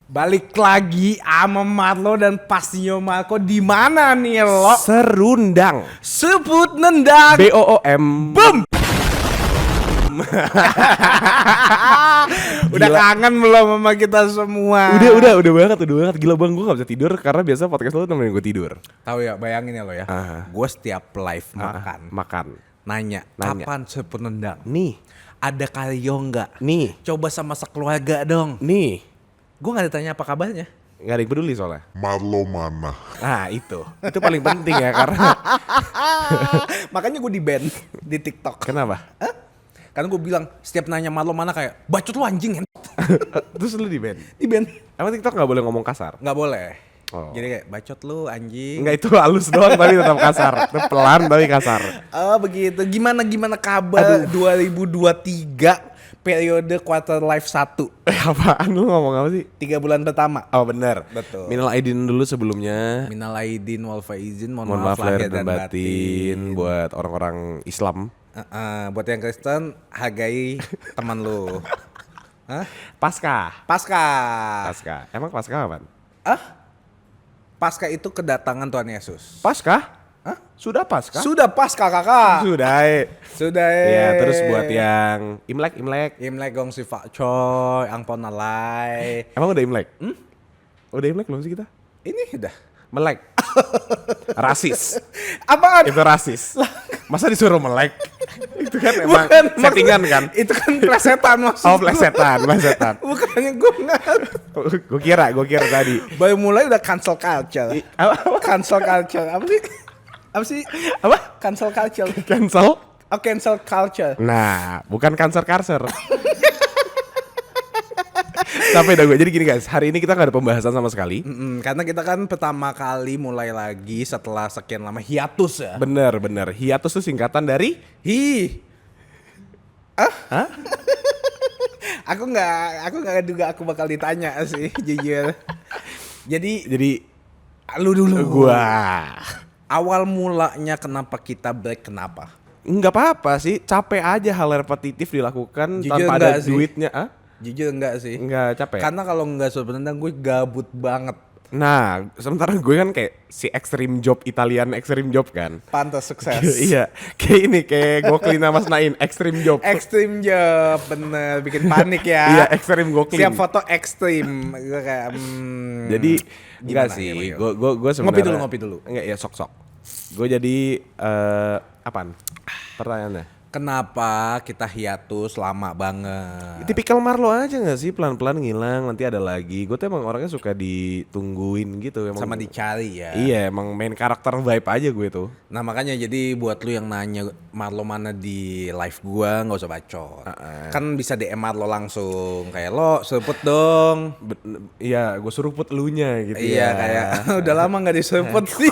Balik lagi sama Marlo dan pastinya Marco di mana nih lo? Serundang. Sebut nendang. BOOM. Boom. Udah Gila. kangen belum sama kita semua? Udah banget. Gila bang, gue gak bisa tidur karena biasa podcast lo nemenin gue tidur. Tahu ya, bayangin ya lo ya. Gue setiap live Makan. nanya, kapan sebut nendang? Nih, Ada Karyo nggak? nih, Coba sama sekeluarga dong. nih. Gue nggak ditanya apa kabarnya. Gak ada yang peduli soalnya. Marlo mana? Nah itu paling penting ya karena. Makanya gue di ban di TikTok. Kenapa? Karena gue bilang setiap nanya Marlo mana kayak bacot lu anjing. Terus lu di ban. Di ban. Emang TikTok gak boleh ngomong kasar? Nggak boleh. Oh. Jadi kayak bacot lu anjing. Enggak, itu halus doang tapi tetap kasar. Itu pelan tapi kasar. Oh begitu. Gimana kabar 2023 periode quarter life 1? Apaan lu ngomong apa sih? 3 bulan pertama. Oh bener. Betul. Minal aidin dulu sebelumnya. Minal aidin wal faizin, mohon Mohon maaf lahir dan batin. batin buat orang-orang Islam. Buat yang Kristen hargai teman lu. Hah? Paskah. Paskah. Emang Paskah apaan? Paskah itu kedatangan Tuhan Yesus. Paskah? Hah? Sudah Paskah? Sudah Paskah kakak. Sudah. Sudah. Ya, terus buat yang Imlek. Imlek gong si Pak Coy, angpon alay. Emang udah Imlek? Udah Imlek belum sih kita? Ini udah. Melek. Rasis. Apaan? Itu rasis. Masa disuruh melek? Itu kan emang Bukan, settingan kan? Itu kan plesetan maksudnya. Oh, plesetan. Bukannya gue nggak. Gue kira tadi. Baru mulai udah cancel culture. Apa? Cancel culture. Apa sih? Apa? Cancel culture. Cancel? Oh, cancel culture. Nah, bukan kanser. Sampai dah gue. Jadi gini guys, hari ini kita gak ada pembahasan sama sekali. Karena kita kan pertama kali mulai lagi setelah sekian lama hiatus ya. Bener. Hiatus tuh singkatan dari Hah? Aku nggak juga aku bakal ditanya sih, jujur. Jadi lu dulu. gua. Awal mulanya kenapa kita break, kenapa? Nggak apa-apa sih, capek aja hal repetitif dilakukan Jujur tanpa enggak ada sih? duitnya. Jujur enggak sih? Nggak capek. Karena kalau enggak sebenarnya gue gabut banget. Nah, sementara gue kan kayak si extreme job Italian extreme job kan. Pantas sukses. Iya, kayak Goklina Mas Nain extreme job. Extreme job, bener, bikin panik ya. Iya, extreme Goklin. Siap foto ekstrim. Gue kayak Jadi enggak gimana, sih, gimana? gue sebenarnya Ngopi dulu. Enggak ya, sok. Gue jadi apaan? Pertanyaannya. Kenapa kita hiatus lama banget? Tipikal Marlo aja gak sih, pelan-pelan ngilang, nanti ada lagi. Gue tuh emang orangnya suka ditungguin gitu emang. Sama dicari ya. Iya, emang main karakter vibe aja gue tuh. Nah makanya jadi buat lu yang nanya Marlo mana di live gua, nggak usah bacot. Kan bisa DM Marlo langsung, kayak lo sebut dong. Iya, gue suruh put elunya gitu Iya ya. kayak udah lama nggak disebut sih.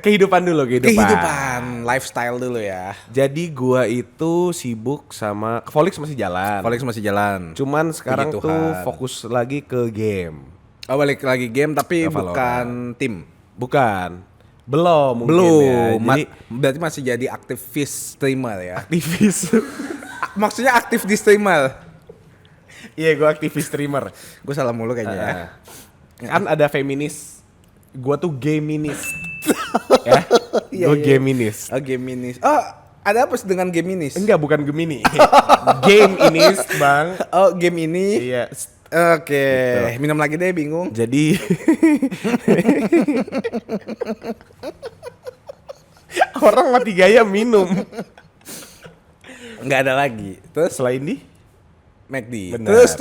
Kehidupan dulu, Kehidupan, lifestyle dulu ya. Jadi gua itu sibuk sama Volix masih jalan. Volix masih jalan. Cuman sekarang Puji tuh Tuhan. fokus lagi ke game. Oh balik lagi game tapi Ke Valorant. bukan tim. Bukan. Belum mungkin Belum. ya. Jadi Berarti masih jadi aktivis streamer ya. aktivis. Maksudnya aktif di streamer. Iya, gua aktivis streamer. Gue salah mulu kayaknya. Kan ada feminis. Gua tuh gaminis. Ya. Iya, Gua iya. gaminis. Oh game ini. Oh ada apa sih dengan game ini? Enggak, bukan Gemini. Game ini, Bang. Oh game ini. Iya. Oke. Minum lagi deh, bingung. Jadi orang mati gaya minum. Nggak ada lagi. Terus Selain di McD. Bener. Terus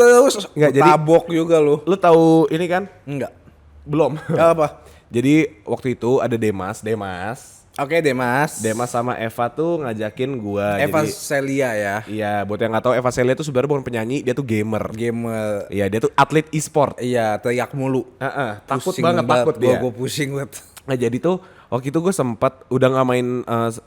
Nggak, jadi- tabok juga lu. lu tahu ini kan? Enggak. Belum. Apa? Jadi waktu itu ada Demas Oke deh Mas. sama Eva tuh ngajakin gua. Eva Jadi Celia ya. iya, buat yang nggak tahu, Eva Celia tuh sebenarnya bukan penyanyi, dia tuh gamer. Gamer. Iya, dia tuh atlet e-sport. Iya teriak mulu. Takut Pusing banget, takut dia. Gue pusing banget. Nah jadi tuh waktu itu gue sempat udah nggak main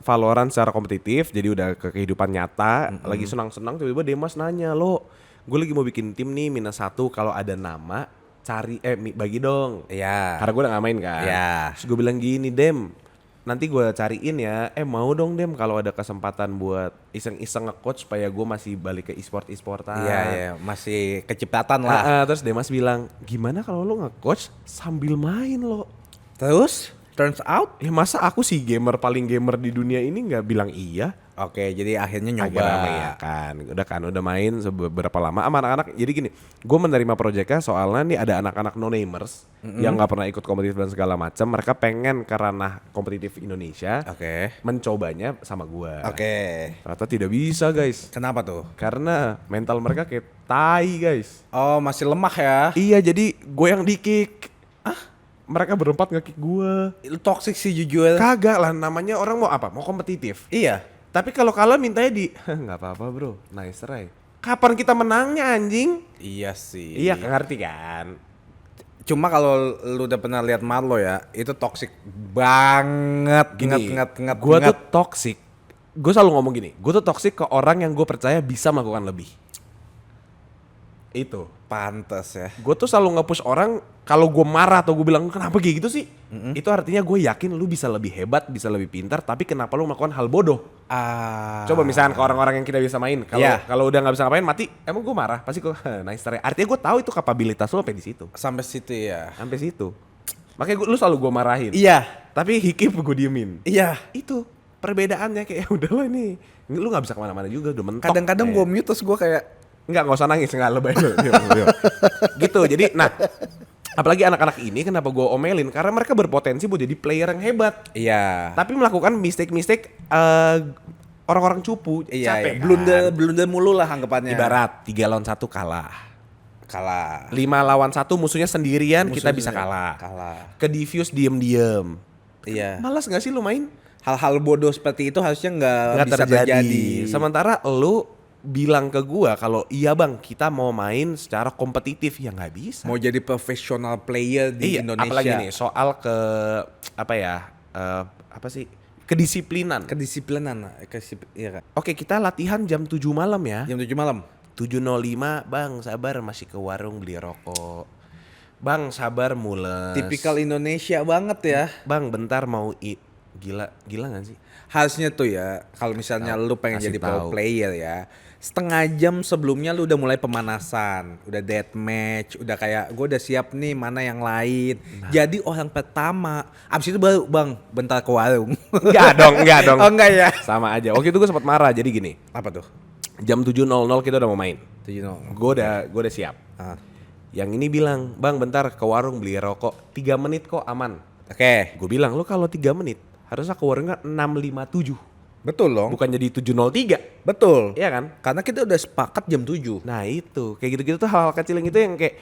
Valorant secara kompetitif, jadi udah ke kehidupan nyata, lagi senang-senang tiba-tiba Demas nanya, lo gue lagi mau bikin tim nih -1, kalau ada nama cari bagi dong. Iya. Karena gue udah gak main kan. Iya. Terus gue bilang gini, Dem, nanti gue cariin ya. Mau dong Dem kalau ada kesempatan buat iseng-iseng nge-coach supaya gue masih balik ke e-sportan. Iya, masih kecepatan lah. Terus Demas bilang, gimana kalau lo nge-coach sambil main lo? Terus turns out, Ya masa aku sih gamer paling gamer di dunia ini nggak bilang iya? oke, jadi akhirnya nyoba. Akhirnya mengiyakan. Udah main beberapa lama sama anak-anak. Jadi gini, gue menerima proyeknya soalnya nih ada anak-anak no-namers yang nggak pernah ikut kompetitif dan segala macam. Mereka pengen ke ranah kompetitif Indonesia, Oke. mencobanya sama gue. Oke. Ternyata tidak bisa guys, Kenapa tuh? karena mental mereka kayak tai guys. Oh, masih lemah ya? Iya, jadi gue yang di-kick. Mereka berempat nge-kick gue. Lu toxic sih jujur. Kagak lah, namanya orang mau apa? Mau kompetitif. Iya. Tapi kalau kalah mintanya di nggak apa-apa bro, nice try. Kapan kita menangnya anjing? Iya sih. Iya ngerti kan? Cuma kalau lu udah pernah lihat Marlo ya, itu toxic banget. Gini, Nget. gue tuh toxic. Gue selalu ngomong gini, gue tuh toxic ke orang yang gue percaya bisa melakukan lebih. Itu. Pantes ya. Gue tuh selalu nge-push orang kalau gue marah atau gue bilang kenapa kayak gitu sih? Itu artinya gue yakin lu bisa lebih hebat, bisa lebih pintar, tapi kenapa lu melakukan hal bodoh? Coba misalnya ke orang-orang yang kita bisa main, kalau Iya. kalau udah nggak bisa ngapain mati, emang gue marah, pasti gue nice try. Artinya gue tahu itu kapabilitas lu sampai di situ, Sampai situ ya. sampai situ. Makanya lu selalu gue marahin. Iya. Tapi hikip gue diemin. Iya. Itu perbedaannya kayak udahlah nih, lu nggak bisa kemana-mana juga, udah mentok. Kadang-kadang gue mute terus gue kayak Nggak usah nangis, nggak lebay lu. Diam. Gitu, jadi nah apalagi anak-anak ini kenapa gue omelin, karena mereka berpotensi buat jadi player yang hebat. iya. Tapi melakukan mistake-mistake orang-orang cupu, Iya, capek iya. kan? Blunder mulu lah anggapannya. Ibarat 3 lawan 1 kalah. Kalah. 5 lawan 1 musuhnya sendirian, kita Musuhnya bisa kalah. Kalah. Ke diffuse diem-diem. Iya. Malas gak sih lu main? Hal-hal bodoh seperti itu harusnya nggak Nggak bisa terjadi. Sementara lu bilang ke gua kalau iya bang kita mau main secara kompetitif, ya nggak bisa. Mau jadi profesional player di Iya, Indonesia. apalagi nih soal ke apa ya? Apa sih? Kedisiplinan. Kedisiplinan. Iya kan. Oke, kita latihan jam 7 malam ya. Jam 7 malam. 7.05, bang sabar masih ke warung beli rokok. Bang sabar mules. Tipikal Indonesia banget ya. Bang bentar mau gila gak sih? Harusnya tuh ya, kalau misalnya lu pengen kasih jadi pro tahu. player ya, setengah jam sebelumnya lu udah mulai pemanasan, udah deathmatch, udah kayak gue udah siap nih mana yang lain. Jadi orang pertama, abis itu baru bang bentar ke warung. Enggak dong. Oh enggak ya? Sama aja. Waktu itu gue sempat marah, jadi gini. Apa tuh? Jam 7.00 kita udah mau main. 7-0. Gue udah siap. Ah. Yang ini bilang, bang bentar ke warung beli rokok, 3 menit kok aman. Oke, Gue bilang, lu kalau 3 menit harusnya ke warungnya 6.57. betul dong. Bukan jadi 7.03. Betul. Iya kan? Karena kita udah sepakat jam 7. Nah itu, kayak gitu-gitu tuh hal-hal kecil yang itu yang kayak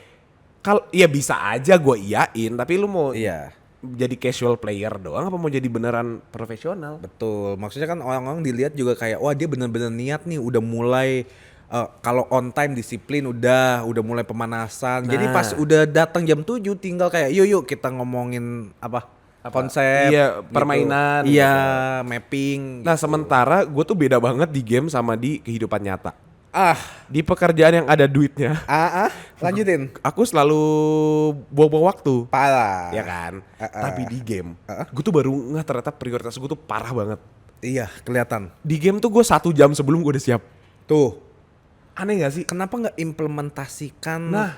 kalau ya bisa aja gue iyain, tapi lu mau Iya. jadi casual player doang apa mau jadi beneran profesional? Betul, maksudnya kan orang-orang dilihat juga kayak wah dia bener-bener niat nih, udah mulai kalau on time disiplin udah mulai pemanasan. Jadi Nah. pas udah datang jam 7 tinggal kayak yuk kita ngomongin apa? Konsep, Iya, gitu. permainan, Iya, mapping. Nah sementara gue tuh beda banget di game sama di kehidupan nyata. Ah, Di pekerjaan yang ada duitnya, lanjutin. aku selalu buang-buang waktu. Parah. Ya kan? Tapi di game, gue tuh baru nggak ternyata prioritas gue tuh parah banget. Iya, kelihatan. Di game tuh gue 1 jam sebelum gue udah siap. Tuh, Aneh gak sih? kenapa nggak implementasikan Nah.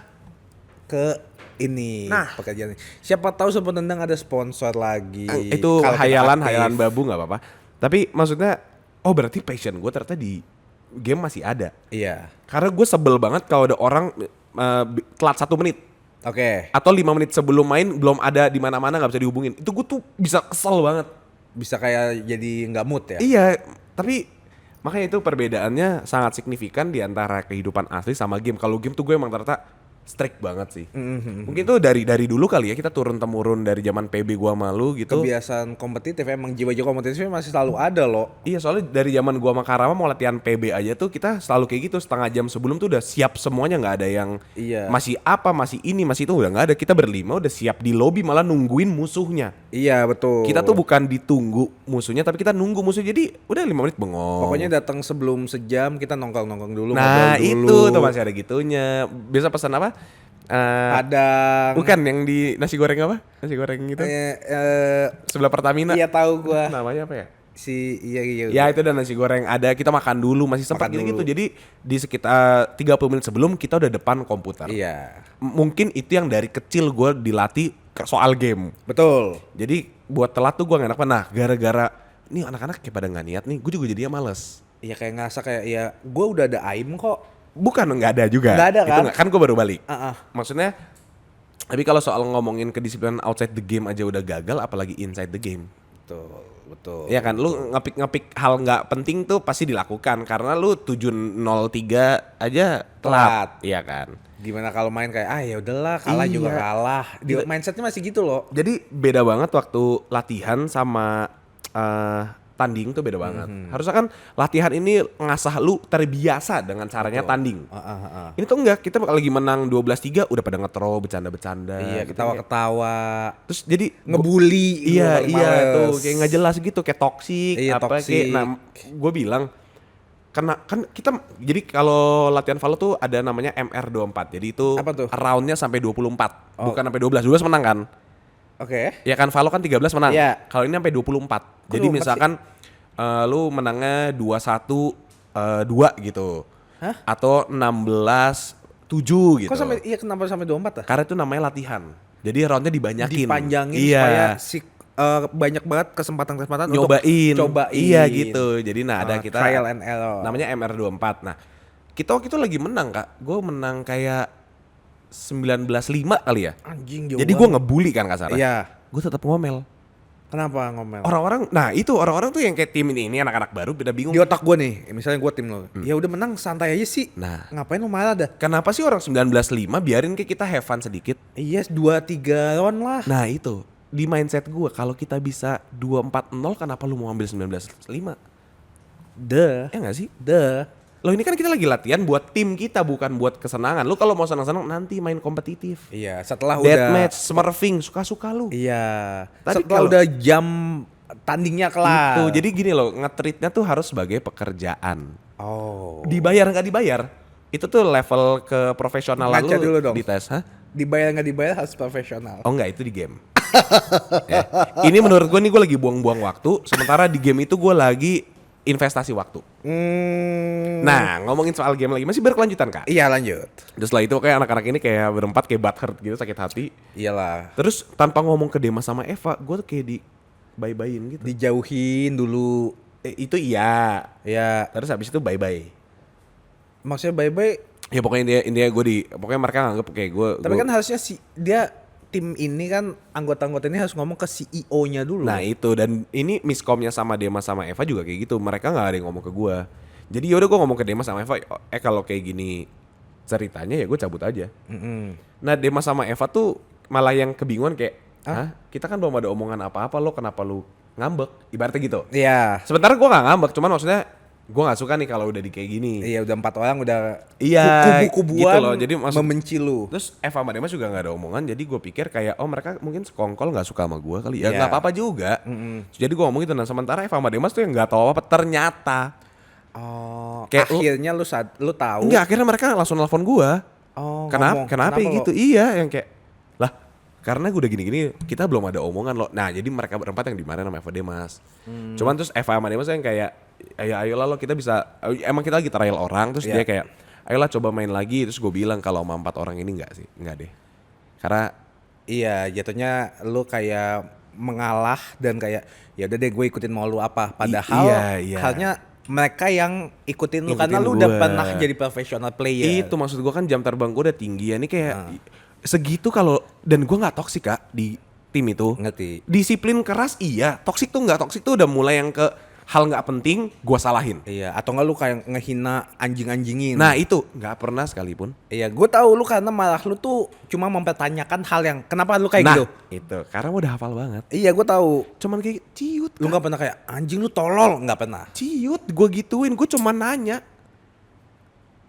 ke ini Nah. pekerjaan ini? Siapa tahu Sobat Tendang ada sponsor lagi. Itu Kalau kita hayalan aktif. babu nggak apa-apa. Tapi maksudnya, oh berarti passion gue ternyata di game masih ada. Iya. Karena gue sebel banget kalau ada orang telat 1 menit Oke. atau 5 menit sebelum main belum ada di mana-mana nggak bisa dihubungin. Itu gue tuh bisa kesel banget. Bisa kayak jadi nggak mood ya. Iya, tapi makanya itu perbedaannya sangat signifikan di antara kehidupan asli sama game. Kalau game tuh gue emang ternyata strict banget sih. Mungkin tuh dari dulu kali ya kita turun temurun dari zaman PB gua malu gitu. Kebiasaan kompetitif emang jiwa-jiwa kompetitifnya masih selalu ada loh. Iya, soalnya dari zaman gua sama Karama mau latihan PB aja tuh kita selalu kayak gitu, setengah jam sebelum tuh udah siap semuanya, nggak ada yang Iya. masih apa, masih ini, masih itu, udah nggak ada. Kita berlima udah siap di lobi malah nungguin musuhnya. Iya betul. Kita tuh bukan ditunggu musuhnya tapi kita nunggu musuh, jadi udah 5 menit bengong. pokoknya datang sebelum sejam kita nongkrong dulu. Nah ngobrol dulu. itu tuh masih ada gitunya. Biasa pesan apa? Padang. Bukan yang di nasi goreng apa? Nasi goreng gitu. Sebelah Pertamina. Iya tahu gua. Namanya apa ya? Iya. Ya itu dan nasi goreng ada, kita makan dulu masih sempat Makan gitu. dulu. Jadi di sekitar 30 menit sebelum kita udah depan komputer. Iya. Mungkin itu yang dari kecil gue dilatih soal game. Betul. Jadi buat telat tuh gue gak enak. Nah gara-gara nih anak-anak kayak pada gak niat nih, gue juga jadinya males. Iya kayak ngerasa kayak ya gue udah ada aim kok. Bukan nggak ada juga. Nggak ada Itu kan? kan gue baru balik. Uh-uh. Maksudnya, tapi kalau soal ngomongin kedisiplinan outside the game aja udah gagal, apalagi inside the game. Betul. Iya kan, lu ngepik hal nggak penting tuh pasti dilakukan karena lu 703 aja telat. Iya kan. Gimana kalau main kayak ya udahlah kalah Iya. juga kalah. Mindsetnya masih gitu loh. Jadi beda banget waktu latihan sama tanding tuh beda banget. Harusnya kan latihan ini ngasah lu terbiasa dengan caranya tanding. Ini tuh enggak, kita lagi menang 12-3 udah pada nge-throw, bercanda-bercanda. Iya, gitu. ketawa-ketawa. Terus jadi Ngebully. Iya males. tuh kayak nggak jelas gitu, kayak toksik Iya, apa toxic. kayak. Nah, gue bilang kan kita jadi kalau latihan Valo tuh ada namanya MR24. Jadi itu Apa tuh? roundnya sampai 24, bukan sampai 12. 12 menang kan? Oke. Ya kan Valo kan 13 menang. Iya. Kalau ini sampai 24. Jadi 24 misalkan lu menangnya 21 2 gitu. Hah? Atau 16-7 gitu. Kok sampai kenapa sampai 24 ah? Karena itu namanya latihan. Jadi roundnya dibanyakin. Dipanjangin iya. supaya banyak banget kesempatan-kesempatan Nyobain. untuk cobain. Iya gitu. Jadi ada kita trial and error. namanya MR24. Nah, kita waktu itu lagi menang, Kak. Gue menang kayak 19-5 kali ya. Anjing jauh. Jadi gue ngebully kan kasarnya. Iya. Gue tetap ngomel. Kenapa ngomel? Orang-orang tuh yang kayak tim ini anak-anak baru beda bingung. Di otak gue nih, misalnya gue tim lo. Ya udah menang santai aja sih. Nah. Ngapain lo marah dah? Kenapa sih orang 19-5 biarin kayak kita have fun sedikit? Iya, 2-3 round lah. Nah itu, di mindset gue kalau kita bisa 2-4-0 kenapa lu mau ambil 19-5? Deh. Ya gak sih? Deh. Loh ini kan kita lagi latihan buat tim kita, bukan buat kesenangan. Lu kalau mau senang-senang nanti main kompetitif. Iya, setelah Deathmatch, smurfing, suka-suka lu. Iya. Tapi Setelah kalau- udah jam tandingnya kelar. Itu, jadi gini loh, nge-treatnya tuh harus sebagai pekerjaan. Oh. Dibayar nggak dibayar, itu tuh level ke profesionalan Ngaca lu dulu dong. dites. Hah? Dibayar nggak dibayar harus profesional. Oh enggak, itu di game. Ya. Ini menurut gue nih gue lagi buang-buang waktu, sementara di game itu gue lagi investasi waktu. Nah, ngomongin soal game lagi, masih berkelanjutan Kak. Iya lanjut. Terus setelah itu kayak anak-anak ini kayak berempat kayak butthurt gitu, sakit hati. Iyalah. Terus tanpa ngomong ke Demas sama Eva, gue tuh kayak di bye-byein gitu. Dijauhin dulu. Itu iya. Ya, Terus habis itu bye-bye. maksudnya bye-bye. Ya pokoknya intinya gue pokoknya mereka nganggep kayak gue. Tapi kan harusnya dia tim ini kan anggota-anggota ini harus ngomong ke CEO-nya dulu. Nah itu, dan ini miskomnya sama Demas sama Eva juga kayak gitu. Mereka nggak ada yang ngomong ke gue. Jadi yaudah gue ngomong ke Demas sama Eva, kalau kayak gini ceritanya ya gue cabut aja. Nah Demas sama Eva tuh malah yang kebingungan kayak, hah? Kita kan belum ada omongan apa-apa, lo kenapa lu ngambek? Ibaratnya gitu. Iya. Sebenarnya gue nggak ngambek, cuman maksudnya gue nggak suka nih kalau udah di kayak gini. Iya udah 4 orang udah Iya, kubu-kubuan gitu loh. Jadi membenci lu. Terus Eva sama Demas juga nggak ada omongan, jadi gue pikir kayak mereka mungkin sekongkol nggak suka sama gue kali ya, Iya. nggak apa-apa juga. Jadi gue ngomong gitu, nah sementara Eva sama Demas tuh yang nggak tahu apa ternyata. Oh, Kayak akhirnya lu tahu. Enggak, akhirnya mereka langsung nelfon gue. Oh, Kenapa? ngomong. Kenapa Kenapa gitu? Iya, yang kayak lah karena gue udah gini-gini, kita belum ada omongan loh. Nah jadi mereka berempat yang dimarahin sama Eva Demas. Cuman terus Eva sama Demas yang kayak, ayolah lo kita bisa, emang kita lagi trial orang. Terus Iya. dia kayak, ayolah coba main lagi. Terus gue bilang kalau sama 4 orang ini enggak sih, enggak deh. Karena Iya, jatuhnya lu kayak mengalah dan kayak ya udah deh gue ikutin mau lu apa. Padahal iya. halnya mereka yang ikutin lu Ngikutin karena lu udah gua. pernah jadi profesional player. itu maksud gue kan jam terbang gue udah tinggi ya. Ini kayak segitu kalau, dan gue nggak toksik Kak di tim itu. Ngerti. Disiplin keras iya, toksik tuh nggak, toksik tuh udah mulai yang ke hal nggak penting gue salahin. Iya, atau enggak lu kayak ngehina anjing-anjingin. Nah itu nggak pernah sekalipun. Iya, gue tahu lu karena malah lu tuh cuma mempertanyakan hal yang kenapa lu kayak Nah gitu. itu karena gue udah hafal banget. Iya, gue tahu. Cuman kayak ciut, Lu nggak pernah kayak anjing lu tolol, nggak pernah. ciut gue gituin, gue cuma nanya.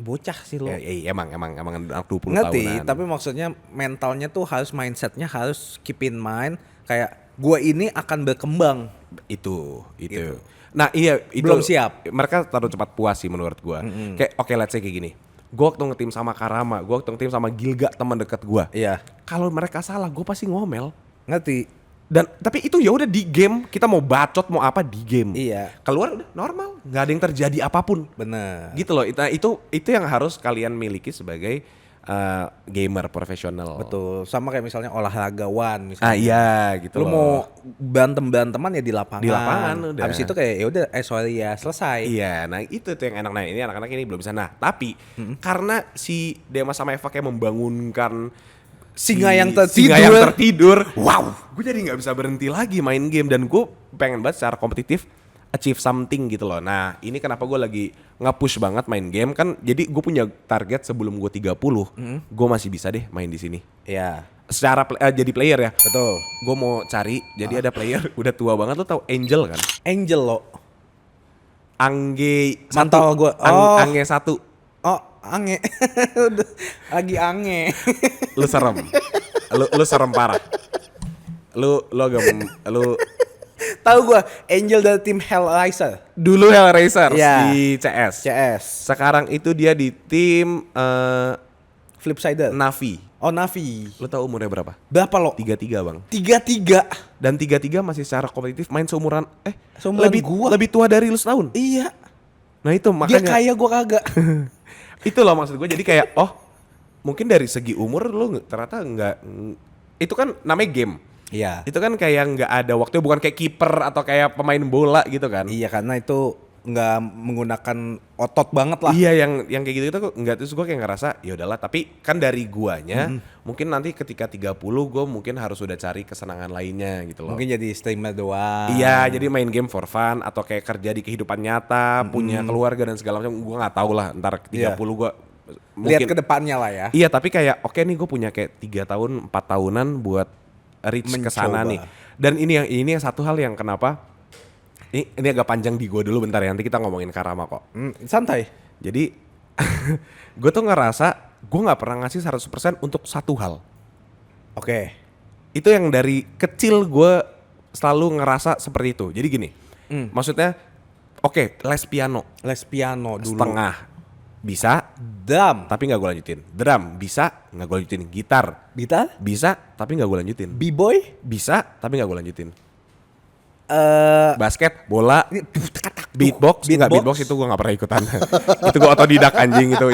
Bocah sih lu. Emang anak 20 Ngerti, tahunan. tapi maksudnya mentalnya tuh harus mindsetnya harus keep in mind kayak gue ini akan berkembang. Itu. Gitu. Nah iya itu Belum siap. Mereka terlalu cepat puas sih menurut gua. Kayak oke, let's say kayak gini. gue waktu ngetim sama Karama, gue waktu ngetim sama Gilga teman dekat gue. Iya. Kalau mereka salah, gue pasti ngomel. Ngerti. Dan tapi itu ya udah di game, kita mau bacot mau apa di game. Iya. Keluar udah normal, nggak ada yang terjadi apapun. Bener. Gitu loh. Nah, itu yang harus kalian miliki sebagai gamer profesional. Betul. Sama kayak misalnya olahragawan misalnya. Iya gitu Lu loh. mau berantem-beranteman ya di lapangan. Di lapangan udah. Habis itu kayak ya udah sorry ya selesai. Iya, nah itu tuh yang enak. Nah ini anak-anak ini belum bisa. Nah tapi karena si Demas sama Eva kayak membangunkan Singa yang singa yang tertidur. Wow, gue jadi nggak bisa berhenti lagi main game dan gue pengen banget secara kompetitif achieve something gitu loh. Nah ini kenapa gue lagi nge-push banget main game kan. Jadi gue punya target sebelum gue 30, gue masih bisa deh main di sini. Iya. Secara jadi player ya. Betul. Gue mau cari. Jadi ada player udah tua banget, lo tau Angel kan? Angel lo. Angge Mantap gua. Angge 1. Oh, ange. Udah lagi ange. Lu serem. Lu serem parah. Lu Tahu gua Angel dari tim Hellraiser. dulu Hellraiser Iya. di CS. CS. Sekarang itu dia di tim Flipsider. Navi. Oh, Navi. Lu tahu umurnya berapa? Berapa lo? 33, Bang. 33. Dan 33 masih secara kompetitif main seumuran Seumuran lebih gua. lebih tua dari lu setahun. Iya. Nah, itu Dia makanya kaya gua kagak. itu loh maksud gue. Jadi kayak mungkin dari segi umur lu ternyata enggak, itu kan namanya game. Iya. Itu kan kayak nggak ada waktu, bukan kayak kiper atau kayak pemain bola gitu kan. Iya, karena itu nggak menggunakan otot banget lah. Iya, yang kayak gitu itu nggak, terus gue kayak ngerasa ya udahlah, tapi kan dari guanya mungkin nanti ketika 30 gue mungkin harus udah cari kesenangan lainnya gitu loh. Mungkin jadi streamer doang. Iya, jadi main game for fun atau kayak kerja di kehidupan nyata, punya keluarga dan segala macam. Gue nggak tahu lah ntar 30 gue Lihat mungkin ke depannya lah ya. Iya, tapi kayak oke nih gue punya kayak 3 tahun 4 tahunan buat reach ke sana Mencoba. nih. Dan ini yang satu hal yang kenapa ini agak panjang di gue dulu bentar ya, nanti kita ngomongin Karama kok. Santai. Jadi gue tuh ngerasa gue nggak pernah ngasih 100% untuk satu hal. Oke. Itu yang dari kecil gue selalu ngerasa seperti itu. Jadi gini, maksudnya oke, les piano Les piano dulu. setengah bisa, Drum. tapi nggak gue lanjutin. Drum bisa, nggak gue lanjutin. Gitar Gitar. bisa, tapi nggak gue lanjutin. B-boy. Bisa, tapi nggak gue lanjutin. Basket, bola, beatbox itu gue nggak pernah ikutan. Itu gue otodidak anjing, itu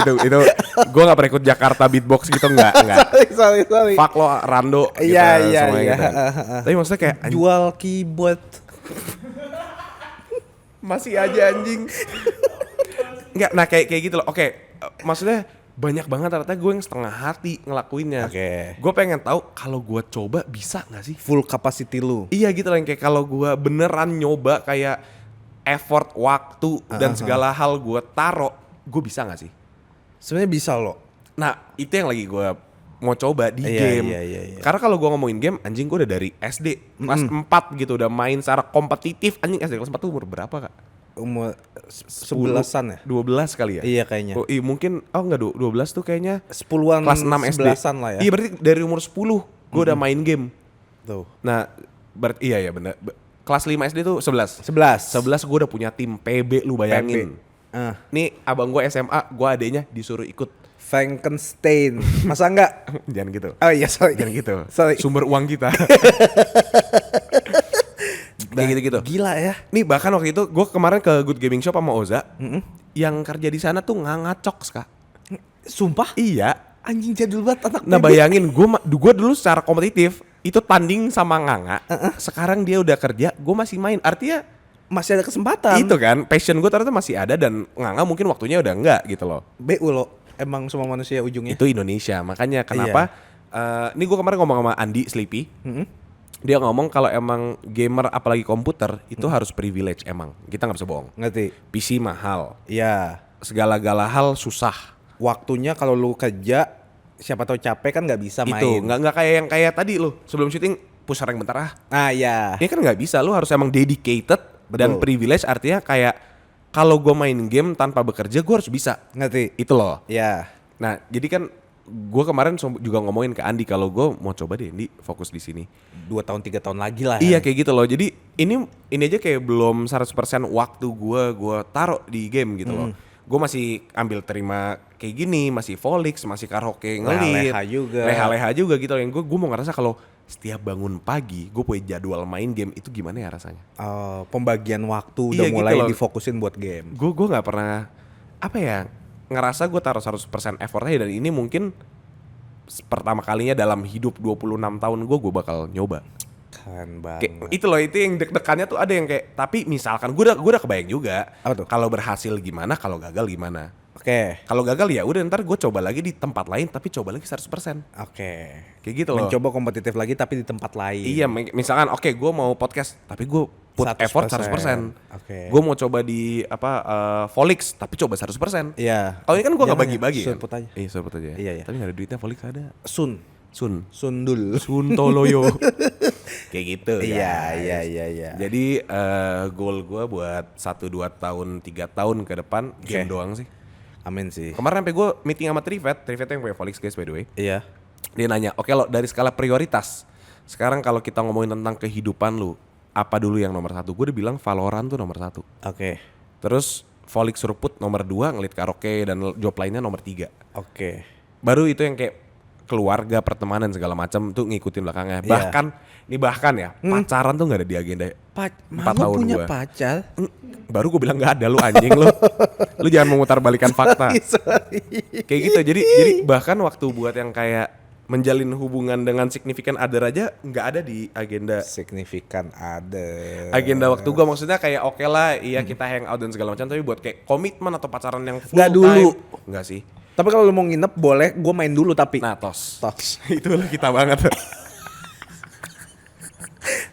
gue nggak pernah ikut Jakarta beatbox gitu, nggak. sorry. Fuck lo rando gitu, Iya. semuanya gitu. Tapi maksudnya kayak Jual keyboard. masih aja anjing. Nggak, nah kayak gitu loh. Oke, maksudnya banyak banget ternyata gue yang setengah hati ngelakuinnya. Oke. Gue pengen tahu kalau gue coba bisa nggak sih? Full capacity lu. Iya gitu loh, yang kayak kalau gue beneran nyoba kayak effort, waktu dan segala hal gue taro, gue bisa nggak sih? Sebenarnya bisa lo. Nah itu yang lagi gue mau coba di Iya, game. iya. Karena kalau gue ngomongin game, anjing gue udah dari SD kelas 4 gitu udah main secara kompetitif. Anjing SD kelas 4 tuh umur berapa kak? Umur 11-an ya? 12 kali ya? Iya kayaknya. Oh iya mungkin, enggak 12 tuh kayaknya 10-an kelas 6 SD. 11-an lah ya. Iya berarti dari umur 10 gue udah main game. Tuh. Nah berarti iya bener. Kelas 5 SD tuh 11. 11 gue udah punya tim PB, lu bayangin. Nih abang gue SMA, gue adeknya disuruh ikut. Frankenstein. Masa enggak? Jangan gitu. Oh iya sorry. Jangan gitu. Sorry. Sumber uang kita. Kayak gitu-gitu. Gila ya. Nih bahkan waktu itu gue kemarin ke Good Gaming Shop sama Oza. Yang kerja di sana tuh ngacok, Kak. Sumpah? Iya. Anjing jadul banget anak Nah PB. bayangin gue dulu secara kompetitif itu tanding sama Nganga. Sekarang dia udah kerja, gue masih main. Artinya Masih ada kesempatan. itu kan passion gue ternyata masih ada dan Nganga mungkin waktunya udah enggak gitu loh. BU lo. Emang semua manusia ujungnya. Itu Indonesia, makanya kenapa ini gue kemarin ngomong sama Andi Sleepy. Dia ngomong kalau emang gamer apalagi komputer itu harus privilege emang. Kita nggak bisa bohong. Ngerti? PC mahal, Iya. segala-gala hal susah. Waktunya kalau lu kerja, siapa tahu capek kan nggak bisa main. Itu nggak kayak yang kayak tadi lo sebelum syuting push rank bentar ah. Ah iya. Ini kan nggak bisa, lu harus emang dedicated dan privilege, artinya kayak kalau gue main game tanpa bekerja gue harus bisa. Ngerti? Itu loh. Iya. Nah jadi kan gue kemarin juga ngomongin ke Andi kalau gue mau coba deh Andi fokus di sini. 2 tahun 3 tahun lagi lah. Iya kayak gitu loh. Jadi ini aja kayak belum 100% waktu gue taruh di game gitu loh. gue masih ambil terima kayak gini, masih Volix, masih karaoke ngelit, Leha-leha juga. leha-leha juga gitu. Yang gue mau ngerasa kalau setiap bangun pagi gue punya jadwal main game itu gimana ya rasanya? Pembagian waktu udah Iya, gitu mulai loh. difokusin buat game. Gue nggak pernah apa ya ngerasa gue taruh 100% effort aja, dan ini mungkin pertama kalinya dalam hidup 26 tahun gue bakal nyoba. Keren Kayak, banget. itu loh, itu yang deg-degannya tuh ada yang kayak, tapi misalkan gue udah kebayang juga. Apa tuh? Kalau berhasil gimana, kalau gagal gimana. Oke. Kalau gagal ya udah ntar gue coba lagi di tempat lain tapi coba lagi 100%. Oke. Kayak gitu loh. Mencoba kompetitif lagi tapi di tempat lain. Iya, misalkan oke, gue mau podcast tapi gue put 100%. effort 100%. Oke. Gue mau coba di Volix tapi coba 100%. Iya. Kalau ini kan gue gak Jangan bagi-bagi ya, kan. sebut aja. Iya, sebut aja. Iya, iya. Tapi gak ada duitnya, Volix ada. Sundul. Suntoloyo. Kayak gitu. Iya, guys. iya. Jadi goal gue buat 1, 2 tahun, 3 tahun ke depan game Oke. doang sih. Amin sih. Kemarin sampai gue meeting sama Trivet yang punya Volix guys by the way. Iya. Dia nanya, oke lo dari skala prioritas, sekarang kalau kita ngomongin tentang kehidupan lu, apa dulu yang nomor 1? Gue udah bilang Valorant tuh nomor 1. Oke. Terus Volix Surput nomor 2, ngelit karaoke dan job lainnya nomor 3. Oke. Baru itu yang kayak keluarga, pertemanan segala macam tuh ngikutin belakangnya. Iya. Bahkan ya, pacaran tuh nggak ada di agenda. 4 Mama tahun punya gua. pacar. Baru gue bilang nggak ada, lu anjing lu. Lu jangan memutar-balikan fakta. Sorry. Kayak gitu. Jadi bahkan waktu buat yang kayak menjalin hubungan dengan significant other aja nggak ada di agenda. Signifikan ada. Agenda waktu gue maksudnya kayak oke lah, iya kita hangout dan segala macam, tapi buat kayak komitmen atau pacaran yang full Nggak dulu. time. Nggak sih. Tapi kalau lu mau nginep boleh, gue main dulu tapi. Nah, tos. Tos. Itu kita banget.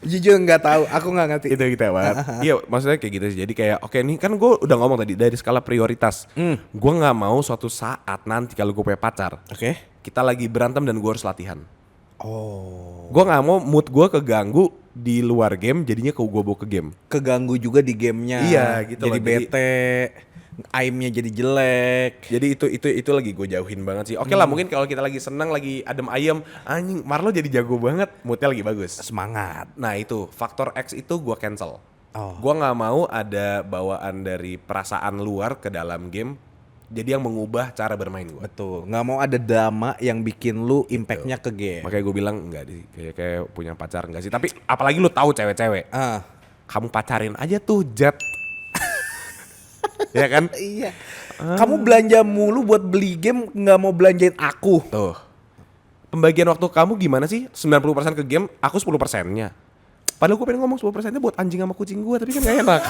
Jujur nggak tahu, aku nggak ngerti. Itu kita banget. Iya, maksudnya kayak gitu sih. Jadi kayak oke, ini kan gue udah ngomong tadi dari skala prioritas. Gue nggak mau suatu saat nanti kalau gue punya pacar, Oke. kita lagi berantem dan gue harus latihan. Oh. Gue nggak mau mood gue keganggu di luar game, jadinya gue bawa ke game. Keganggu juga di gamenya. Iya, gitu Jadi loh. bete. Aimnya jadi jelek. Jadi itu lagi gue jauhin banget sih. Oke lah, mungkin kalau kita lagi senang, lagi adem ayem, anjing Marlo jadi jago banget, moodnya lagi bagus. Semangat. Nah itu faktor X itu gue cancel. Oh. Gue nggak mau ada bawaan dari perasaan luar ke dalam game, jadi yang mengubah cara bermain gue. Betul. Nggak mau ada drama yang bikin lu impactnya ke game. Makanya gue bilang enggak sih, kayak punya pacar enggak sih. Tapi apalagi lu tahu cewek-cewek, Ah. kamu pacarin aja tuh Jet. Ya kan? Iya. Kamu belanja mulu buat beli game, nggak mau belanjain aku. Tuh. Pembagian waktu kamu gimana sih? 90% ke game, aku 10%-nya. Padahal gue pengen ngomong 10%-nya buat anjing sama kucing gue, tapi kan gak enak.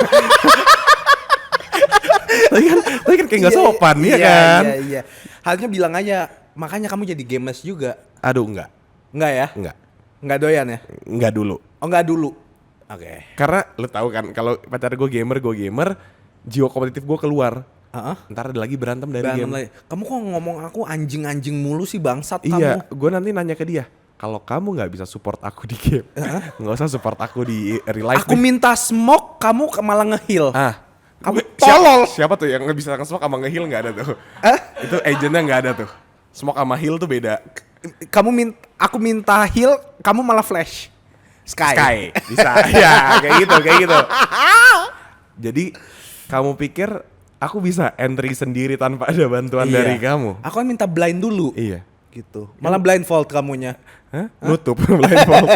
tapi kan kayak gak sopan, ya kan? Iya. Harusnya bilang aja, makanya kamu jadi gamers juga. Aduh, enggak. Enggak ya? Enggak doyan ya? Enggak dulu. Oh enggak dulu. Oke. Karena lu tahu kan, kalau pacar gue gamer, jiwa kompetitif gue keluar. Ntar ada lagi berantem dari Berantem game. lagi. Kamu kok ngomong aku anjing-anjing mulu sih bangsat Iya, kamu. gue nanti nanya ke dia, kalau kamu nggak bisa support aku di game, nggak usah support aku di real life. Aku minta smoke, kamu malah nge-heal. Kamu tolol. Siapa tuh yang nggak bisa smoke sama nge-heal nggak ada tuh? Itu agentnya nggak ada tuh. Smoke sama heal tuh beda. Aku minta heal, kamu malah flash. Sky. Bisa, ya kayak gitu. Jadi kamu pikir aku bisa entry sendiri tanpa ada bantuan Iya. dari kamu? Aku kan minta blind dulu. Iya. Gitu. Malah blindfold kamunya. Hah? Nutup blindfold.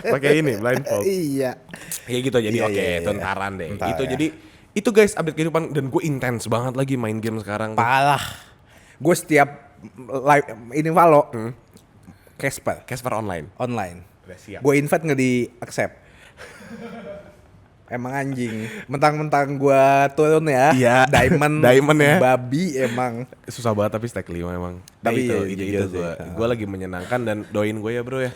Pakai ini blindfold. Iya. Kayak gitu, jadi Iya, oke, iya, iya. tentaran deh. Bentar Itu ya. jadi itu guys update kehidupan, dan gue intens banget lagi main game sekarang. Parah. Gue setiap live ini Valo. Casper Online. online. Udah siap. Gue invite nggak di accept. Emang anjing. Mentang-mentang gue turun ya. Iya. Diamond ya. Babi emang. Susah banget tapi stack 5 emang. Tapi Tapi iya, itu jujur sih. gue lagi menyenangkan, dan doain gue ya bro ya.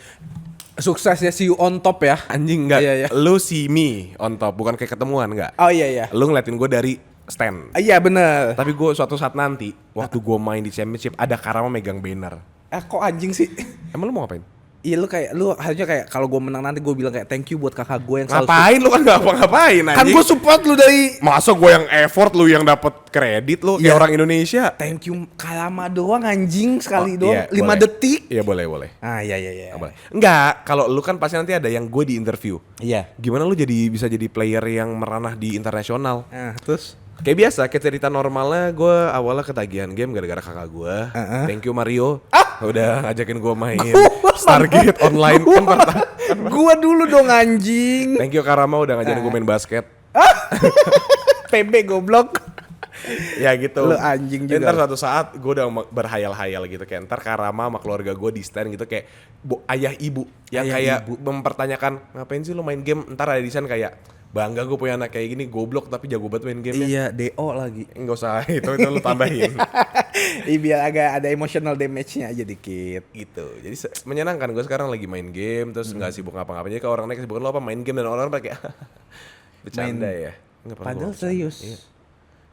Sukses ya, see you on top ya. Anjing enggak, Iya, iya. lu see me on top, bukan kayak ketemuan enggak. Oh iya. Lu ngeliatin gue dari stand. Iya bener. Tapi gue suatu saat nanti, waktu gue main di championship, ada Karama megang banner. Kok anjing sih? Emang lu mau ngapain? Iya lu harusnya kayak kalau gue menang nanti gue bilang kayak thank you buat kakak gue yang selalu Ngapain lu kan gak apa-ngapain anjing. kan gue support lu dari Masa gue yang effort, lu yang dapat kredit lu kayak Iya. orang Indonesia. thank you Kalama doang anjing sekali Oh, doang iya, 5 boleh. detik. Iya boleh. Iya. Boleh. Enggak, kalau lu kan pasti nanti ada yang gue di interview. Iya. Gimana lu bisa jadi player yang meranah di internasional? Nah, terus Kayak biasa, kayak cerita normalnya gue awalnya ketagihan game gara-gara kakak gue. Thank you Mario. Udah ngajakin gue main Stargate online kan pertama. Gua dulu dong anjing. Thank you Karama udah ngajakin gue main basket. PB goblok. Ya gitu. Lu anjing juga. Ntar suatu saat gue udah berhayal-hayal gitu kayak ntar Karama sama keluarga gue di stand gitu kayak ayah ibu yang Ayah kayak mempertanyakan ngapain sih lu main game, ntar ada di sana kayak bangga gue punya anak kayak gini goblok tapi jago banget main game. Iya, DO lagi. Enggak usah itu lu tambahin. Biar agak ada emotional damage-nya aja dikit. Gitu. Jadi menyenangkan gue sekarang lagi main game terus nggak sibuk ngapa-ngapain. Jadi kalau orang naik kesibukan lo apa main game dan orang pakai bercanda ya. Nggak pernah Padahal gua bercanda. serius. Iya.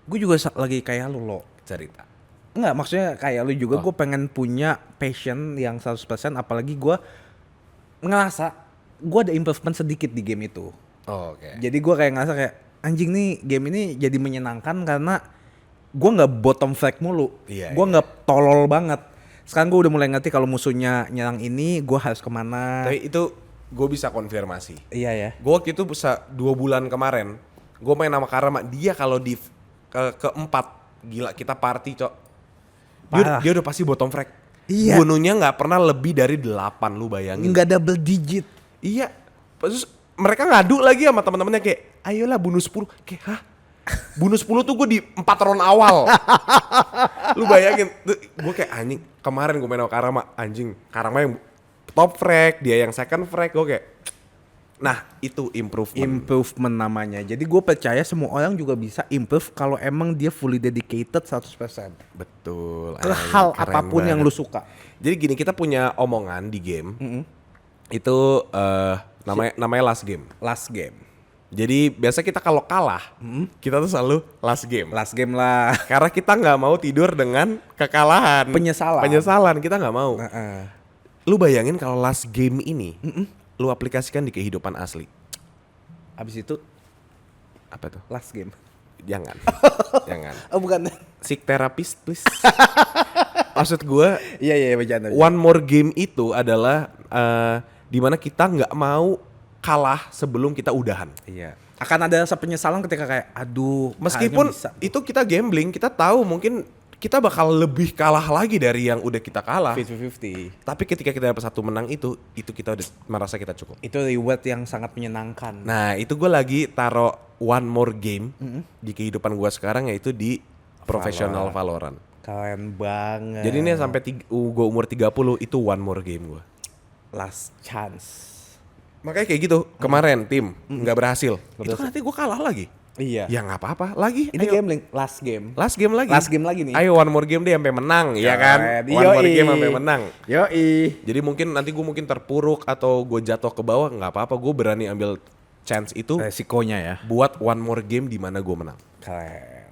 Gue juga lagi kayak lu lo. Cerita. Enggak, maksudnya kayak lu juga gue pengen punya passion yang 100% apalagi gue ngerasa gue ada improvement sedikit di game itu. Oh, oke. Jadi gue kayak ngerasa kayak anjing nih game ini jadi menyenangkan karena gue nggak bottom flag mulu. Iya, Gue nggak tolol banget. Sekarang gue udah mulai ngerti kalau musuhnya nyerang ini gue harus kemana. Tapi itu gue bisa konfirmasi. Iya ya. Gue waktu itu bisa 2 bulan kemarin gue main sama Karama, dia kalau di keempat gila kita party cok. Parah. Dia udah pasti bottom frag. Iya. Bunuhnya nggak pernah lebih dari 8 lu bayangin. Nggak double digit. Iya. Terus mereka ngadu lagi sama teman-temannya kayak ayolah bunuh 10. Kayak hah? Bunuh 10 tuh gue di 4 round awal. Lu bayangin, gue kayak anjing. Kemarin gue main sama Karama, anjing. Karama yang top frag, dia yang second frag, gue kayak nah itu improvement. Improvement namanya. Jadi gue percaya semua orang juga bisa improve kalau emang dia fully dedicated 100%. Betul. Ke hal Keren apapun yang banget. lu suka. Jadi gini, kita punya omongan di game. Itu namanya last game. Last game. Jadi biasa kita kalau kalah, kita tuh selalu last game. Last game lah. Karena kita nggak mau tidur dengan kekalahan. Penyesalan kita nggak mau. Lu bayangin kalau last game ini, lu aplikasikan di kehidupan asli. Abis itu Apa tuh? last game. Jangan. Jangan. Oh bukan. Seek therapist please. Maksud gue, Iya bercanda. one more game itu adalah dimana kita nggak mau kalah sebelum kita udahan. Iya. Akan ada rasa penyesalan ketika kayak aduh. Meskipun kayaknya bisa. itu kita gambling, kita tahu mungkin kita bakal lebih kalah lagi dari yang udah kita kalah. 50-50. Tapi ketika kita dapat satu menang itu kita udah merasa kita cukup. Itu reward yang sangat menyenangkan. Nah itu gue lagi taruh one more game di kehidupan gue sekarang yaitu di professional Valorant. Keren banget. Jadi ini sampai gue umur 30 itu one more game gue. Last chance. Makanya kayak gitu kemarin tim nggak berhasil. Itu berhasil. kan nanti gue kalah lagi. Iya. Ya nggak apa-apa lagi. Ini Ayo. gambling. Last game. Last game lagi. Last game lagi nih. Ayo one more game deh sampai menang, ya kan? Keren. One more Yoi. game sampai menang. Yoi. Jadi mungkin nanti gue mungkin terpuruk atau gue jatuh ke bawah nggak apa-apa, gue berani ambil chance itu Resikonya ya. buat one more game di mana gue menang. Keren.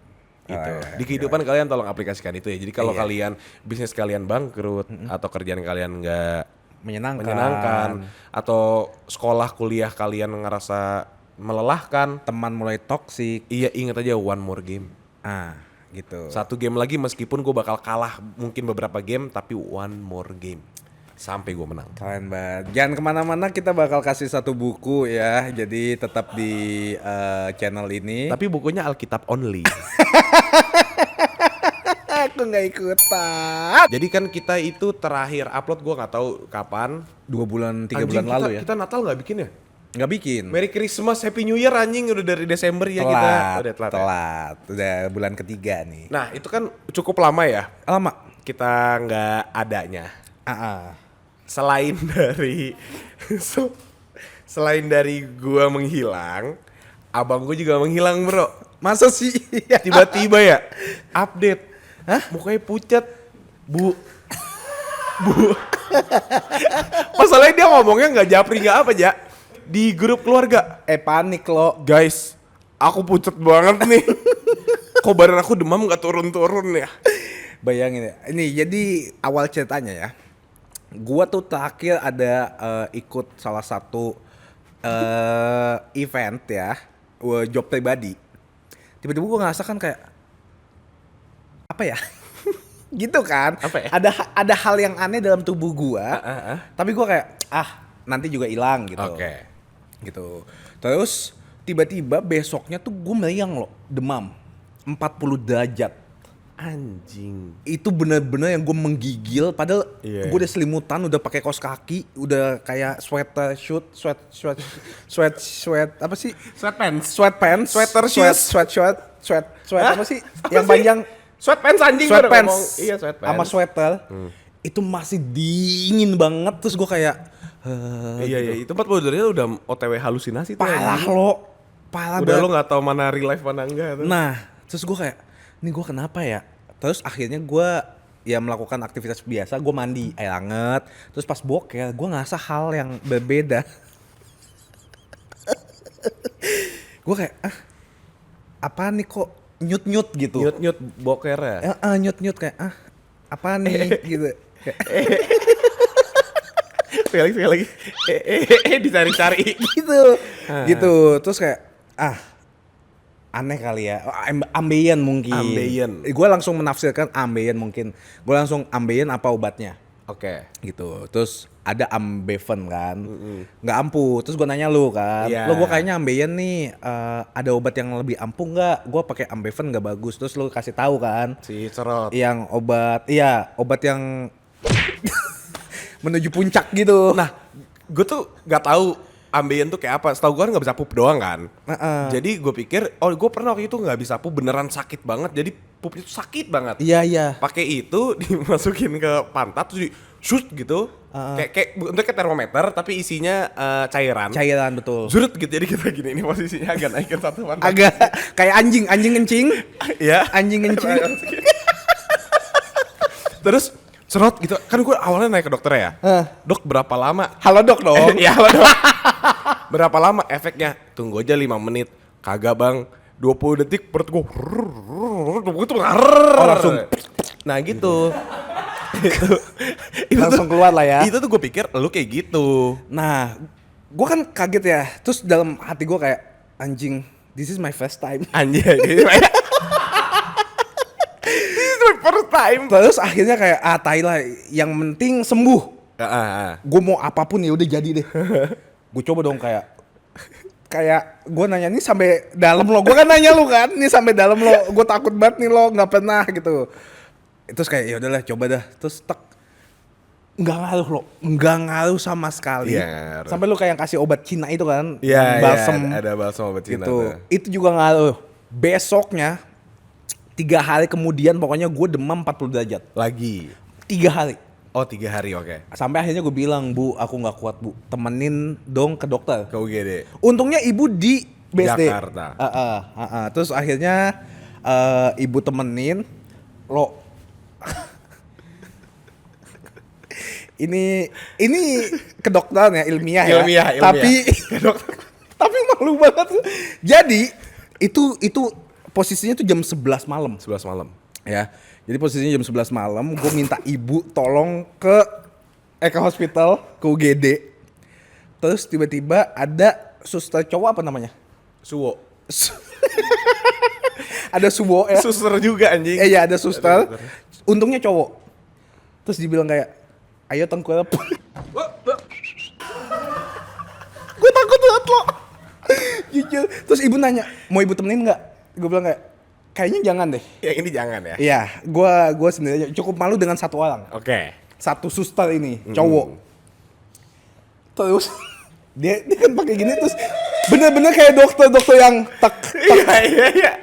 Gitu. Keren. Di kehidupan kalian tolong aplikasikan itu ya. Jadi kalau Iya. kalian bisnis kalian bangkrut atau kerjaan kalian nggak Menyenangkan. atau sekolah kuliah kalian ngerasa melelahkan, Teman mulai toksik. iya ingat aja one more game. Gitu. Satu game lagi meskipun gue bakal kalah mungkin beberapa game tapi one more game sampai gue menang. Keren banget. Jangan kemana-mana, kita bakal kasih satu buku ya. Jadi tetap di channel ini. Tapi bukunya Alkitab only. Aku nggak ikutan. Jadi kan kita itu terakhir upload gue nggak tahu kapan. 2 bulan, 3 Anjing, bulan lalu ya. Kita Natal nggak bikin ya? Nggak bikin. Merry Christmas, Happy New Year anjing udah dari Desember ya kita. Udah telat. Ya? Telat. Udah bulan ketiga nih. Nah itu kan cukup lama ya Lama. kita nggak adanya. Selain dari selain dari gua menghilang, abang gua juga menghilang bro. Masa sih? Tiba-tiba ya update. Hah? Mukanya pucat. Bu. Masalahnya dia ngomongnya nggak japri nggak apa ya. Di grup keluarga. Panik lo. Guys, aku pucat banget nih. Kok badan aku demam nggak turun-turun ya? Bayangin ya. Ini jadi awal ceritanya ya. Gua tuh terakhir ada ikut salah satu event ya, job pribadi. Tiba-tiba gua ngerasa kan kayak apa ya? Gitu kan? Apa ya? Ada hal yang aneh dalam tubuh gua. Tapi gua kayak nanti juga hilang gitu. Oke. Gitu. Terus tiba-tiba besoknya tuh gua meriang loh, demam. 40 derajat. Anjing. Itu bener-bener yang gue menggigil, padahal Iya. gue udah selimutan, udah pakai kaos kaki, udah kayak sweater shoot, sweat apa sih? Sweatpants. Sweatpants, Sweater sweat Hah? apa sih? Apa Yang sih? panjang Sweatpants anjing gua udah sweatpants. ngomong. Iya, sweatpants. Sama sweater. Itu masih dingin banget, terus gue kayak Iya, itu 40 derajat udah OTW halusinasi tuh. parah anjing. lo, parah Udah banget. lo nggak tahu mana real life mana enggak tuh. Nah, terus gue kayak, ini gue kenapa ya? Terus akhirnya gue ya melakukan aktivitas biasa, gue mandi air hangat. Terus pas boker, gue ngerasa hal yang berbeda. Gue kayak, apaan nih kok nyut-nyut gitu. Nyut-nyut boker ya. Nyut-nyut kayak, apaan nih gitu. Felix lagi. Dicari-cari. Gitu. Gitu. Terus kayak, aneh kali ya, ambeien mungkin. Ambeien. Gue langsung menafsirkan ambeien mungkin. Gue langsung ambeien apa obatnya Oke. gitu. Terus ada ambeven kan, nggak ampuh. Terus gue nanya lu kan, Iya. lo gue kayaknya ambeien nih, ada obat yang lebih ampuh nggak? Gue pakai ambeven nggak bagus. Terus lu kasih tahu kan, Si Cerot. yang obat yang menuju puncak gitu. Nah, gue tuh nggak tahu ambeien tuh kayak apa. Setahu gue kan nggak bisa pup doang kan. Jadi gue pikir, gue pernah waktu itu nggak bisa pup beneran sakit banget. Jadi pup itu sakit banget. Iya. Pakai itu dimasukin ke pantat terus di shoot gitu. Kayak bentuknya termometer tapi isinya cairan. Cairan betul. Zurut gitu, jadi kita gini, ini posisinya agak naikin satu pantat. Agak kayak anjing kencing. Ya. Anjing kencing. Terus cerot gitu. Kan gue awalnya naik ke dokter ya. Dok, berapa lama? Halo dok dong. Ya, dok. Berapa lama efeknya? Tunggu aja 5 menit. Kagak bang, 20 detik perut gue itu langsung. Nah gitu. Langsung keluar lah ya. Itu tuh gue pikir lu kayak gitu. Nah, gue kan kaget ya. Terus dalam hati gue kayak, anjing, this is my first time. Anjay gitu. This is my first time. Terus akhirnya kayak, tai lah, yang penting sembuh. Gue mau apapun ya udah jadi deh. Gue coba dong kayak gue nanya nih sampai dalam lo. Gue kan nanya lu kan, nih sampai dalam lo. Gue takut banget nih lo nggak pernah gitu. Terus kayak ya udahlah coba dah. Terus nggak ngaruh lo, nggak ngaruh sama sekali. Iya, sampai lu kayak yang kasih obat Cina itu kan, Iya, balsem ada balsam obat Cina gitu. tuh. Itu juga ngaruh. Besoknya 3 hari kemudian pokoknya gue demam 40 derajat. Lagi. 3 hari. Oh 3 hari, oke. Sampai akhirnya gue bilang, Bu, aku nggak kuat Bu, temenin dong ke dokter. Ke UGD. Untungnya ibu di BSD. Jakarta. Terus akhirnya ibu temenin lo. ini kedokteran ya, ilmiah ya. Ilmiah. Tapi malu banget. Jadi itu posisinya tuh jam 11 malam. 11 malam. Ya. Jadi posisinya jam 11 malam, gue minta ibu tolong ke hospital, ke UGD. Terus tiba-tiba ada suster cowok apa namanya? Suwo. Ada suwo ya. Suster juga anjing. Iya ada suster. Untungnya cowok. Terus dibilang kayak, ayo tengkurap. Gue takut banget lo. Jujur. Terus ibu nanya, mau ibu temenin nggak? Gue bilang kayak, kayaknya jangan deh. Yang ini jangan ya. Iya, gue sendiri aja cukup malu dengan satu orang. Oke. Satu suster ini, cowok. Terus dia kan pakai gini terus bener-bener kayak dokter yang tak. Iya.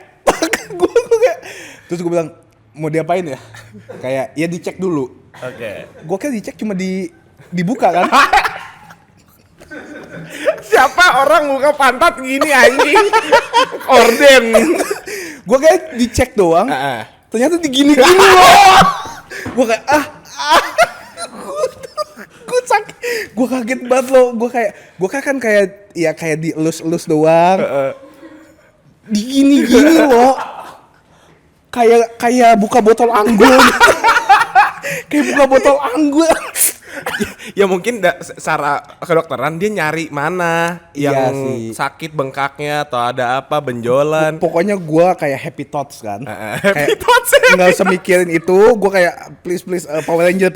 Gue kayak, terus gue bilang mau diapain ya? Kayak ya dicek dulu. Oke. Gue kan dicek cuma dibuka kan. Siapa orang buka pantat gini anjing? Orden. Gue kayak dicek doang. Ternyata digini-gini loh. Gue kayak gue sakit. Gue kaget banget loh. Gue kan kayak ya kayak dielus-elus doang. Digini-gini loh. Kayak buka botol anggur. Kayak buka botol anggur. Ya mungkin secara kedokteran dia nyari mana Iya yang sih. sakit bengkaknya atau ada apa benjolan. Pokoknya gue kayak happy thoughts kan. Happy Kayak thoughts. nggak usah mikirin itu. Gue kayak please Power Ranger.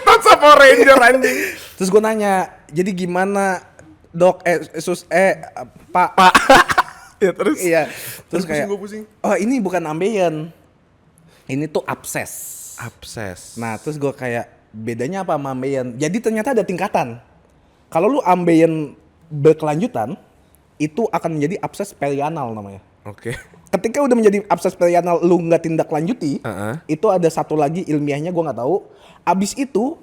Thoughts Power Ranger anjing. Terus gue nanya, jadi gimana dok? Pak. Ya terus. Iya. Terus kayak gue pusing. oh ini bukan ambeien. Ini tuh abses. Abses. Nah, terus gue kayak bedanya apa sama ambeien? Jadi ternyata ada tingkatan. Kalau lu ambeien berkelanjutan, itu akan menjadi abses perianal namanya. Oke. Ketika udah menjadi abses perianal, lu nggak tindak lanjuti, itu ada satu lagi ilmiahnya gue nggak tahu. Abis itu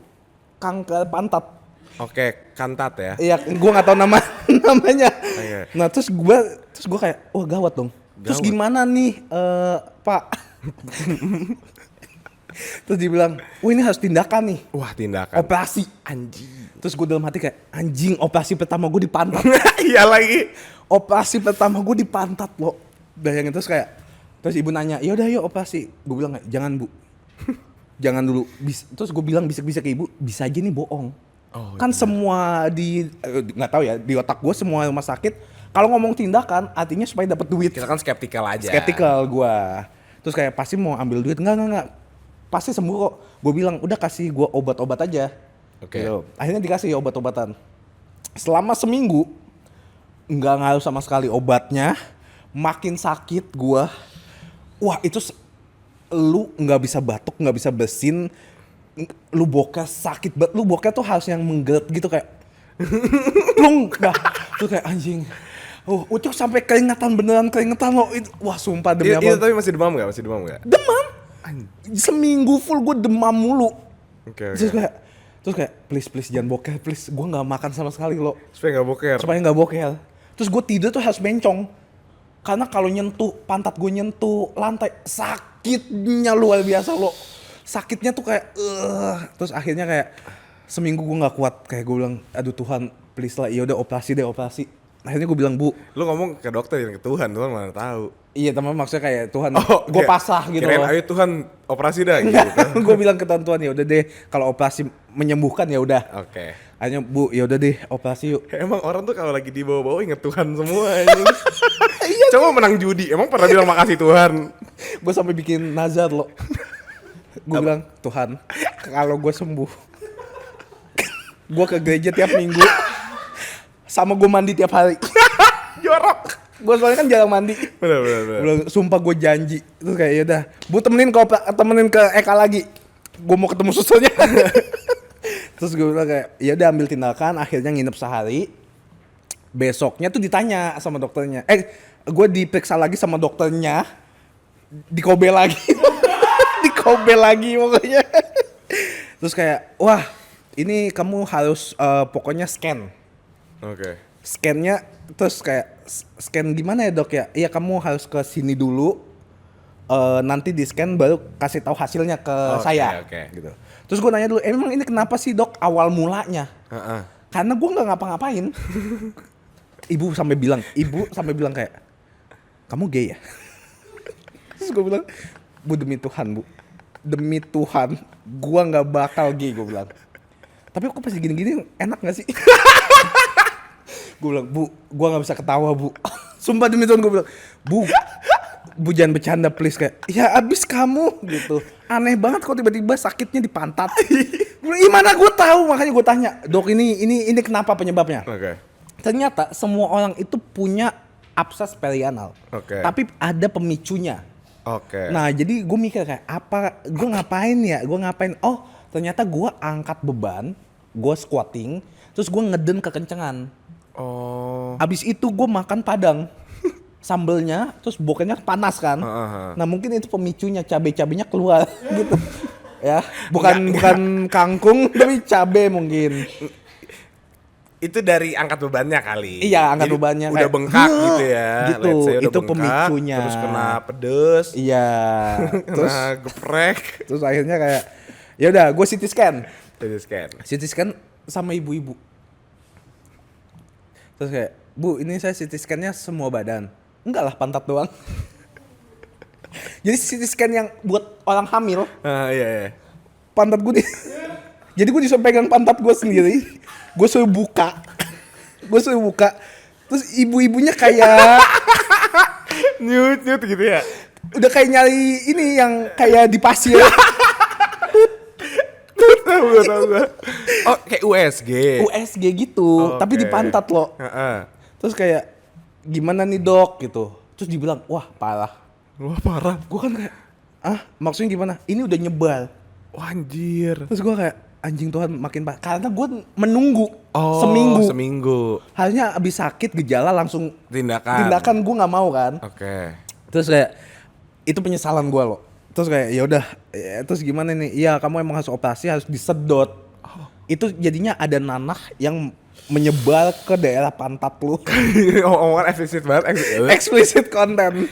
kanker pantat. Oke, kantat ya. Iya, gue nggak tahu namanya. Oke. Nah terus gue kayak, wah gawat dong. Terus Gawat. gimana nih, Pak? Terus dibilang, wah ini harus tindakan nih, Wah, tindakan. operasi. Anjing. Terus gue dalam hati kayak, anjing operasi pertama gue di pantat. Iya lagi. Operasi pertama gue di pantat loh. Bayangin terus kayak, terus ibu nanya, yaudah yuk operasi. Gue bilang kayak, jangan bu, jangan dulu. Terus gue bilang bisik-bisik ke ibu, bisa aja nih bohong. Oh, Kan semua nggak tahu ya, di otak gue semua rumah sakit kalau ngomong tindakan artinya supaya dapat duit. Kita kan skeptikal aja. Skeptikal gue. Terus kayak pasti mau ambil duit, enggak. Pasti sembuh kok. Gue bilang udah kasih gue obat-obat aja. Oke. Gitu. Akhirnya dikasih obat-obatan. Selama seminggu nggak ngaruh sama sekali obatnya. Makin sakit gue. Wah itu lu nggak bisa batuk, nggak bisa bersin. Lu bokeh sakit banget. Lu bokeh tuh harus yang menggeret gitu kayak. Lu nggak. Tuh kayak anjing. Ucok sampai keringetan beneran keringetan lo. Wah sumpah demi Itu apa? tapi masih demam gak? Masih demam gak? Demam. Seminggu full gue demam mulu. Oke. Terus kayak please jangan boker please. Gue nggak makan sama sekali lo. Supaya gak boker. Supaya nggak boker. Terus gue tidur tuh harus bencong. Karena kalau nyentuh pantat gue nyentuh lantai sakitnya luar biasa lo. Sakitnya tuh kayak terus akhirnya kayak seminggu gue nggak kuat, kayak gue bilang aduh Tuhan please lah, ya udah operasi deh operasi. Akhirnya gue bilang bu, Lu ngomong ke dokter dan ke Tuhan mana tahu. iya teman maksudnya kayak Tuhan gue pasrah gitu Kirain, loh. ayo Tuhan operasi dah gitu. Gue bilang ke Tuhan ya udah deh kalau operasi menyembuhkan ya udah. Oke. Akhirnya bu ya udah deh operasi yuk. Emang orang tuh kalau lagi di bawah-bawah inget Tuhan semua anjing. Coba menang judi, emang pernah bilang makasih Tuhan? Gue sampai bikin nazar loh. Gue bilang Tuhan kalau gue sembuh, gue ke gereja tiap minggu, sama gue mandi tiap hari. Jorok. Gue soalnya kan jarang mandi. Bener. Gue bilang, sumpah gue janji. Terus kayak ya udah, bu temenin ke Eka lagi. Gue mau ketemu susternya. Terus gue bilang kayak ya udah ambil tindakan. Akhirnya nginep sehari. Besoknya tuh ditanya sama dokternya. Gue diperiksa lagi sama dokternya. Dikobel lagi. Dikobel lagi pokoknya. Terus kayak wah ini kamu harus pokoknya scan. Oke. Scannya terus kayak scan gimana ya dok ya? Iya kamu harus ke sini dulu. Nanti di scan baru kasih tahu hasilnya ke saya. Oke. Gitu. Terus gue nanya dulu, emang ini kenapa sih dok awal mulanya? Karena gue nggak ngapa-ngapain. Ibu sampai bilang kayak, kamu gay ya? Terus gue bilang, bu demi Tuhan, gue nggak bakal gay, gue bilang. Tapi aku pasti gini-gini enak nggak sih? Gue bilang, bu, gue nggak bisa ketawa bu. Sumpah demi Tuhan gue bilang, bu jangan bercanda please, kayak ya abis kamu gitu. Aneh banget kok tiba-tiba sakitnya di pantat. Gimana gue tahu, makanya gue tanya dok ini kenapa penyebabnya? Oke. Ternyata semua orang itu punya abses perianal, tapi ada pemicunya. Oke. Nah jadi gue mikir kayak apa, gue ngapain? Oh ternyata gue angkat beban, gue squatting, terus gue ngeden kekencengan. Oh. Abis itu gue makan padang, sambelnya, terus bokehnya panas kan. Nah mungkin itu pemicunya, cabai-cabainya keluar gitu. Ya, bukan kangkung tapi cabai mungkin. Itu dari angkat bebannya kali. Iya, angkat Jadi bebannya udah kayak, bengkak gitu ya. gitu. Let's say udah Itu bengkak, pemicunya. Terus kena pedes. Iya. Terus Kena geprek. terus akhirnya kayak ya udah gue CT scan. CT scan. Sama ibu-ibu. Terus kayak, bu ini saya CT scan-nya semua badan. Enggak lah, pantat doang. Jadi CT scan yang buat orang hamil, Iya. pantat gue jadi gue disuruh pegang pantat gue sendiri. Gue suruh buka. Terus ibu-ibunya kayak Nyut gitu ya. udah kayak nyari ini yang kayak di pasir. Tahu gua. Oh, kayak USG. USG gitu, tapi di pantat loh. Terus kayak gimana nih dok gitu. Terus dibilang wah parah. Wah parah. Gue kan kayak maksudnya gimana? Ini udah nyebal. Wah anjir. Terus gue kayak anjing Tuhan makin parah. Karena gue menunggu Oh, seminggu. Harusnya abis sakit gejala langsung Tindakan gue nggak mau kan. Oke. Terus kayak itu penyesalan gue loh. Terus kayak ya udah, terus gimana nih? Iya kamu emang harus operasi, harus disedot. Itu jadinya ada nanah yang menyebar ke daerah pantat lu. Omongan eksplisit banget. Explicit content.